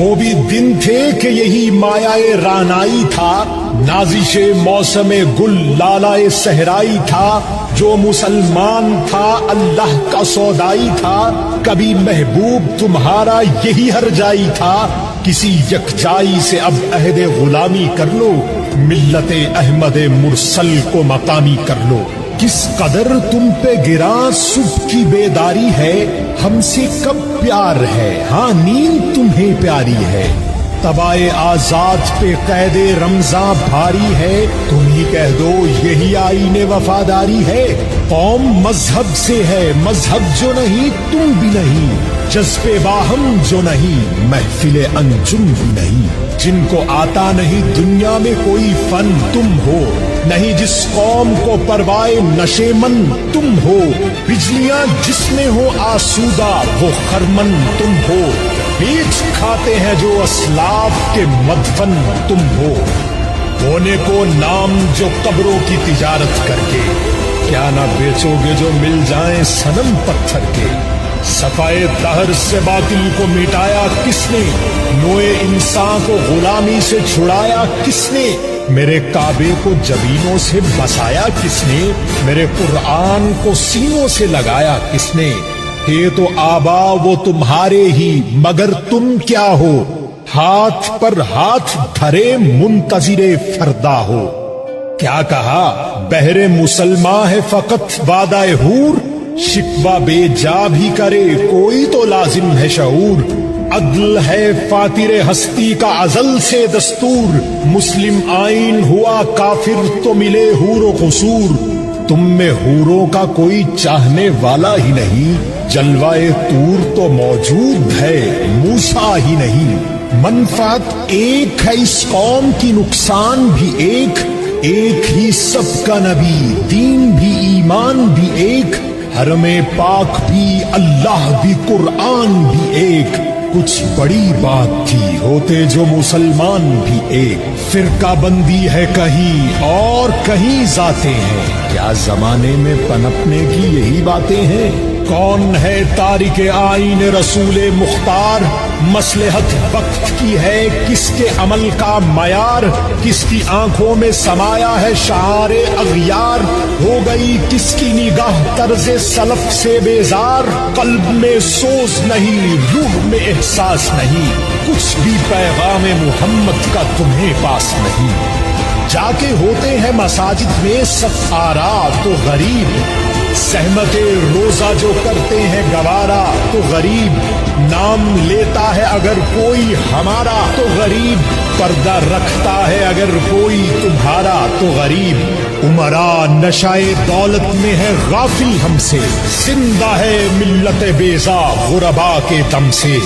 وہ بھی دن تھے کہ یہی مایائے رانائی تھا، نازش موسم گل لالائے صحرائی تھا، جو مسلمان تھا اللہ کا سودائی تھا، کبھی محبوب تمہارا یہی ہر جائی تھا، کسی یکجائی سے اب عہد غلامی کر لو، ملت احمد مرسل کو مقامی کر لو۔ کس قدر تم پہ گراں صبح کی بیداری ہے، ہم سے کب پیار ہے، ہاں نیند تمہیں پیاری ہے، تبائے آزاد پہ قید رمضاں بھاری ہے، تم ہی کہہ دو یہی آئین وفاداری ہے۔ قوم مذہب سے ہے، مذہب جو نہیں تم بھی نہیں، جذب باہم جو نہیں محفل انجم بھی نہیں، جن کو آتا نہیں دنیا میں کوئی فن تم ہو، نہیں جس قوم کو پروائے نشے من تم ہو، بجلیاں جس میں ہو آسودہ وہ خرمن تم ہو، بیچ کھاتے ہیں جو اسلاف کے مدفن تم ہو، ہونے کو نام جو قبروں کی تجارت کر کے، کیا نہ بیچو گے جو مل جائیں صنم پتھر کے۔ صفائے دہر سے باطل کو مٹایا کس نے، نوئے انسان کو غلامی سے چھڑایا کس نے، میرے کعبے کو جبینوں سے بسایا کس نے، میرے قرآن کو سینوں سے لگایا کس نے، یہ تو آبا وہ تمہارے ہی مگر تم کیا ہو، ہاتھ پر ہاتھ دھرے منتظر فردا ہو۔ کیا کہا بہر مسلمان ہے فقط وعدہ حور، شکوہ بے جا بھی کرے کوئی تو لازم ہے شعور، عدل ہے فاتر ہستی کا ازل سے دستور، مسلم آئین ہوا کافر تو ملے حور و قصور، تم میں حوروں کا کوئی چاہنے والا ہی نہیں، جلوائے طور تو موجود ہے موسیٰ ہی نہیں، منفعت ایک ہے اس قوم کی نقصان بھی ایک، ایک ہی سب کا نبی دین بھی ایمان بھی ایک، حرم پاک بھی اللہ بھی قرآن بھی ایک، کچھ بڑی بات تھی ہوتے جو مسلمان بھی ایک، فرقہ بندی ہے کہیں اور کہیں ذاتیں ہیں، کیا زمانے میں پنپنے کی یہی باتیں ہیں، کون ہے تارک آئین رسول مختار، مصلحت وقت کی ہے کس کے عمل کا معیار، کس کی آنکھوں میں سمایا ہے شعار اغیار، ہو گئی کس کی نگاہ طرز سلف سے بیزار، قلب میں سوز نہیں روح میں احساس نہیں، کچھ بھی پیغام محمد کا تمہیں پاس نہیں، جا کے ہوتے ہیں مساجد میں سب آرا تو غریب، سہمت روزہ جو کرتے ہیں گوارا تو غریب، نام لیتا ہے اگر کوئی ہمارا تو غریب، پردہ رکھتا ہے اگر کوئی تمہارا تو غریب، عمرا نشائے دولت میں ہے غافل ہم سے، زندہ ہے ملت بیزا غربا کے دم سے،